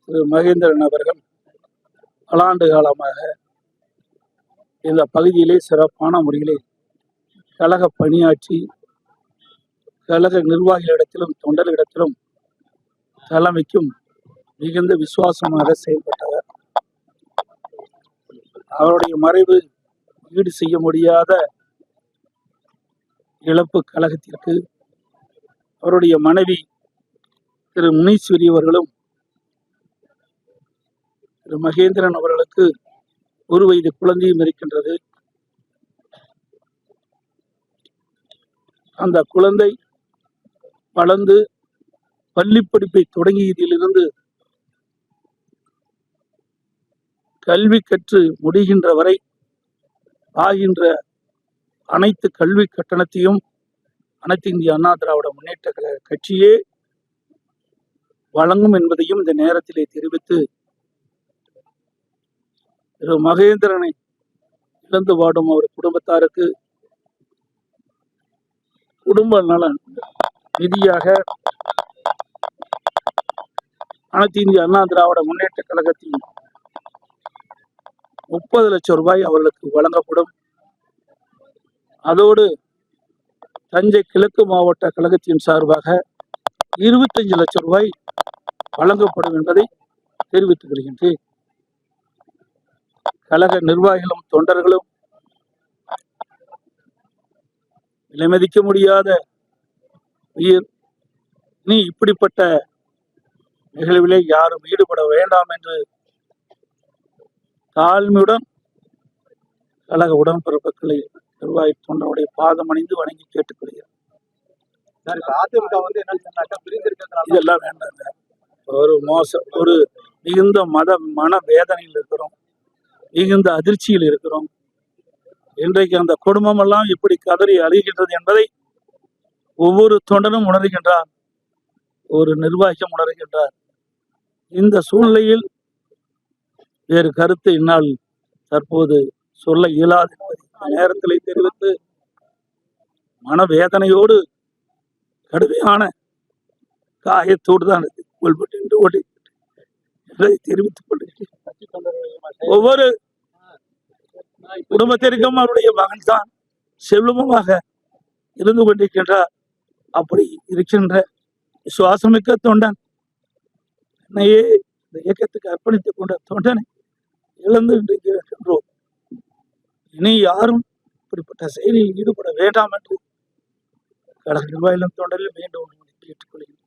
திரு மகேந்திரன் அவர்கள் பல ஆண்டு காலமாக இந்த பகுதியிலே சிறப்பான முறையிலே கழக பணியாற்றி கழக நிர்வாகிகளிடத்திலும் தொண்டர்களிடத்திலும் தலைமைக்கும் மிகுந்த விசுவாசமாக செயல்பட்டவர். அவருடைய மறைவு ஈடு செய்ய முடியாத இழப்பு கழகத்திற்கு. அவருடைய மனைவி திரு முனீஸ்வரி அவர்களும் திரு மகேந்திரன் அவர்களுக்கு 1 வயது குழந்தையும் இருக்கின்றது. அந்த குழந்தை வளர்ந்து பள்ளி படிப்பை தொடங்கியதிலிருந்து கல்வி கற்று முடிகின்ற வரை ஆகின்ற அனைத்து கல்வி கட்டணத்தையும் அனைத்து இந்திய அண்ணா திராவிட முன்னேற்ற கழக கட்சியே வழங்கும் என்பதையும் இந்த நேரத்திலே தெரிவித்து, திரு மகேந்திரனை இழந்து வாடும் அவர் குடும்பத்தாருக்கு குடும்ப நலன் நிதியாக அனைத்து இந்திய அண்ணா திராவிட முன்னேற்ற கழகத்தின் 30 லட்சம் ரூபாய் அவர்களுக்கு வழங்கப்படும். அதோடு தஞ்சை கிழக்கு மாவட்ட கழகத்தின் சார்பாக 25 லட்சம் ரூபாய் வழங்கப்படும் என்பதை தெரிவித்துக் கொள்கின்றேன். கழக நிர்வாகிகளும் தொண்டர்களும் விலைமதிக்க முடியாத உயிர். நீ இப்படிப்பட்ட நிகழ்விலே யாரும் ஈடுபட வேண்டாம் என்று தாழ்மையுடன் கழக உடன்பிறப்புகளை நிர்வாகி தொண்டருடைய பாதம் அணிந்து வணங்கி கேட்டுக்கொள்கிறேன். இதெல்லாம் வேண்டாங்க. ஒரு மிகுந்த மன வேதனையில் இருக்கிறோம், மிகுந்த அதிர்ச்சியில் இருக்கிறோம். இன்றைக்கு அந்த குடும்பம் எல்லாம் எப்படி கதறி அழுகின்றது என்பதை ஒவ்வொரு தொண்டனும் உணர்கின்றார், ஒரு நிர்வாகியும் உணர்கின்றார். இந்த சூழ்நிலையில் வேறு கருத்து என்னால் தற்போது சொல்ல இயலாது என்பதை நேரத்தில் தெரிவித்து, மனவேதனையோடு கடுமையான காயத்தோடு தான் கொள்பட்டு தெரிவித்துக் கொள்கிறேன். ஒவ்வொரு குடும்பத்திற்கும் அவருடைய மகன் தான் செல்வமாக இருந்து கொண்டிருக்கின்றார். அப்படி இருக்கின்ற விசுவாசமிக்க தொண்டன், என்னையே இந்த இயக்கத்துக்கு அர்ப்பணித்துக் கொண்ட தொண்டனை இழந்து இருக்கின்றோம். இனி யாரும் இப்படிப்பட்ட செயலில் ஈடுபட வேண்டாம் என்று கழக நிர்வாகிகளும் தொண்டரில் வேண்டும் கேட்டுக்கொள்கிறேன்.